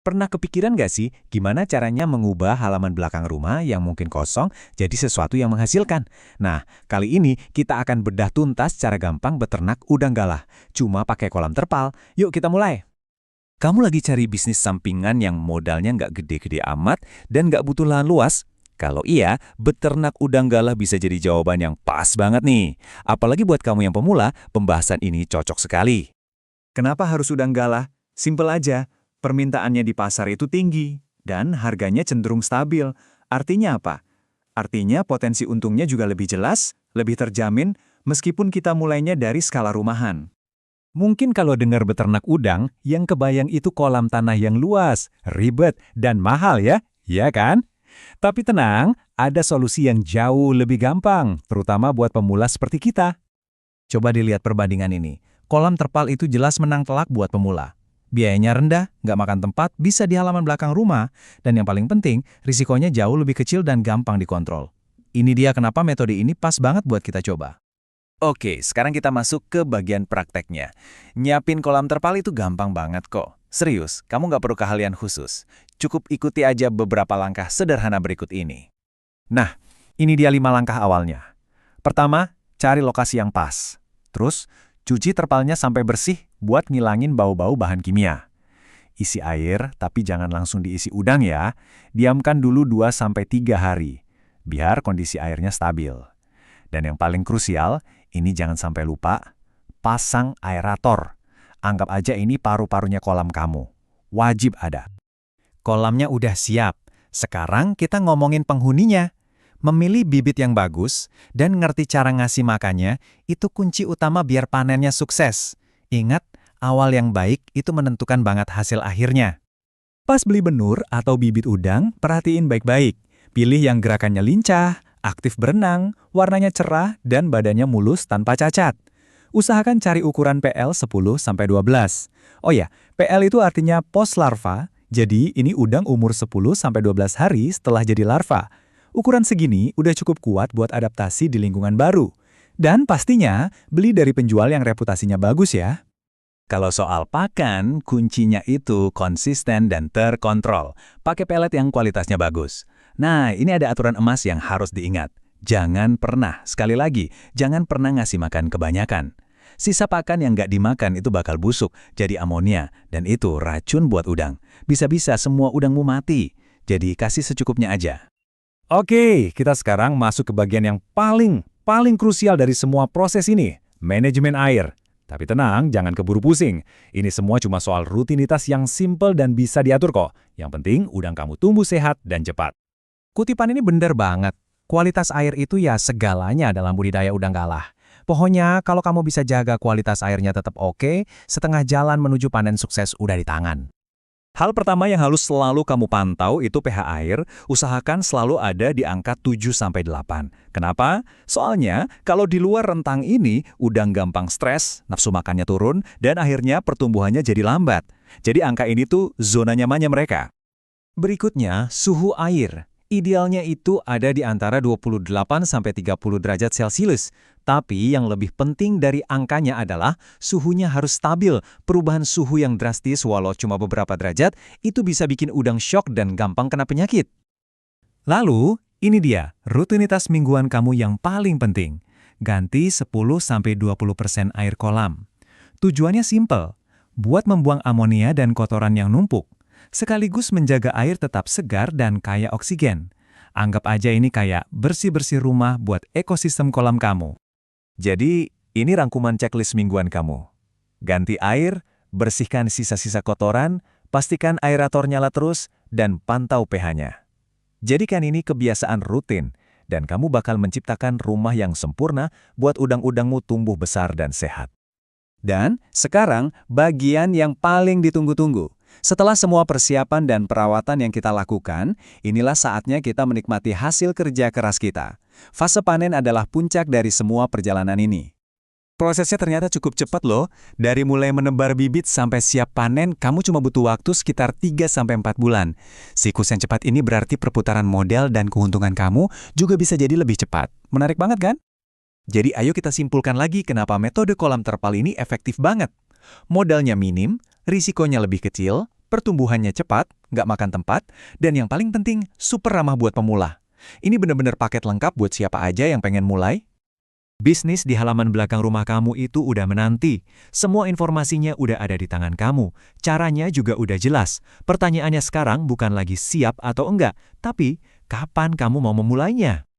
Pernah kepikiran nggak sih gimana caranya mengubah halaman belakang rumah yang mungkin kosong jadi sesuatu yang menghasilkan? Nah, kali ini kita akan bedah tuntas cara gampang beternak udang galah. Cuma pakai kolam terpal. Yuk kita mulai. Kamu lagi cari bisnis sampingan yang modalnya nggak gede-gede amat dan nggak butuh lahan luas? Kalau iya, beternak udang galah bisa jadi jawaban yang pas banget nih. Apalagi buat kamu yang pemula, pembahasan ini cocok sekali. Kenapa harus udang galah? Simpel aja. Permintaannya di pasar itu tinggi, dan harganya cenderung stabil. Artinya apa? Artinya potensi untungnya juga lebih jelas, lebih terjamin, meskipun kita mulainya dari skala rumahan. Mungkin kalau dengar beternak udang, yang kebayang itu kolam tanah yang luas, ribet, dan mahal ya? Iya kan? Tapi tenang, ada solusi yang jauh lebih gampang, terutama buat pemula seperti kita. Coba dilihat perbandingan ini. Kolam terpal itu jelas menang telak buat pemula. Biayanya rendah, nggak makan tempat, bisa di halaman belakang rumah, dan yang paling penting, risikonya jauh lebih kecil dan gampang dikontrol. Ini dia kenapa metode ini pas banget buat kita coba. Oke, sekarang kita masuk ke bagian prakteknya. Nyiapin kolam terpal itu gampang banget kok. Serius, kamu nggak perlu keahlian khusus. Cukup ikuti aja beberapa langkah sederhana berikut ini. Nah, ini dia 5 langkah awalnya. Pertama, cari lokasi yang pas. Terus, cuci terpalnya sampai bersih buat ngilangin bau-bau bahan kimia. Isi air, tapi jangan langsung diisi udang ya. Diamkan dulu 2-3 hari, biar kondisi airnya stabil. Dan yang paling krusial, ini jangan sampai lupa, pasang aerator. Anggap aja ini paru-parunya kolam kamu. Wajib ada. Kolamnya udah siap. Sekarang kita ngomongin penghuninya. Memilih bibit yang bagus dan ngerti cara ngasih makannya itu kunci utama biar panennya sukses. Ingat, awal yang baik itu menentukan banget hasil akhirnya. Pas beli benur atau bibit udang, perhatiin baik-baik. Pilih yang gerakannya lincah, aktif berenang, warnanya cerah, dan badannya mulus tanpa cacat. Usahakan cari ukuran PL 10-12. Oh ya, PL itu artinya post larva, jadi ini udang umur 10-12 hari setelah jadi larva. Ukuran segini udah cukup kuat buat adaptasi di lingkungan baru. Dan pastinya, beli dari penjual yang reputasinya bagus ya. Kalau soal pakan, kuncinya itu konsisten dan terkontrol. Pakai pelet yang kualitasnya bagus. Nah, ini ada aturan emas yang harus diingat. Jangan pernah, sekali lagi, jangan pernah ngasih makan kebanyakan. Sisa pakan yang nggak dimakan itu bakal busuk, jadi amonia, dan itu racun buat udang. Bisa-bisa semua udangmu mati. Jadi kasih secukupnya aja. Oke, kita sekarang masuk ke bagian yang paling krusial dari semua proses ini, manajemen air. Tapi tenang, jangan keburu pusing. Ini semua cuma soal rutinitas yang simple dan bisa diatur kok. Yang penting, udang kamu tumbuh sehat dan cepat. Kutipan ini bener banget. Kualitas air itu ya segalanya dalam budidaya udang galah. Pokoknya, kalau kamu bisa jaga kualitas airnya tetap oke, setengah jalan menuju panen sukses udah di tangan. Hal pertama yang harus selalu kamu pantau itu pH air, usahakan selalu ada di angka 7-8. Kenapa? Soalnya, kalau di luar rentang ini, udang gampang stres, nafsu makannya turun, dan akhirnya pertumbuhannya jadi lambat. Jadi angka ini tuh zona nyamannya mereka. Berikutnya, suhu air. Idealnya itu ada di antara 28-30 derajat Celcius. Tapi yang lebih penting dari angkanya adalah suhunya harus stabil. Perubahan suhu yang drastis walau cuma beberapa derajat, itu bisa bikin udang syok dan gampang kena penyakit. Lalu, ini dia rutinitas mingguan kamu yang paling penting. Ganti 10-20% air kolam. Tujuannya simpel, buat membuang amonia dan kotoran yang numpuk. Sekaligus menjaga air tetap segar dan kaya oksigen. Anggap aja ini kayak bersih-bersih rumah buat ekosistem kolam kamu. Jadi, ini rangkuman checklist mingguan kamu. Ganti air, bersihkan sisa-sisa kotoran, pastikan aerator nyala terus, dan pantau pH-nya. Jadikan ini kebiasaan rutin, dan kamu bakal menciptakan rumah yang sempurna buat udang-udangmu tumbuh besar dan sehat. Dan sekarang, bagian yang paling ditunggu-tunggu. Setelah semua persiapan dan perawatan yang kita lakukan, inilah saatnya kita menikmati hasil kerja keras kita. Fase panen adalah puncak dari semua perjalanan ini. Prosesnya ternyata cukup cepat loh. Dari mulai menebar bibit sampai siap panen, kamu cuma butuh waktu sekitar 3-4 bulan. Siklus yang cepat ini berarti perputaran modal dan keuntungan kamu juga bisa jadi lebih cepat. Menarik banget kan? Jadi ayo kita simpulkan lagi kenapa metode kolam terpal ini efektif banget. Modalnya minim, risikonya lebih kecil, pertumbuhannya cepat, nggak makan tempat, dan yang paling penting, super ramah buat pemula. Ini benar-benar paket lengkap buat siapa aja yang pengen mulai. Bisnis di halaman belakang rumah kamu itu udah menanti. Semua informasinya udah ada di tangan kamu. Caranya juga udah jelas. Pertanyaannya sekarang bukan lagi siap atau enggak, tapi kapan kamu mau memulainya?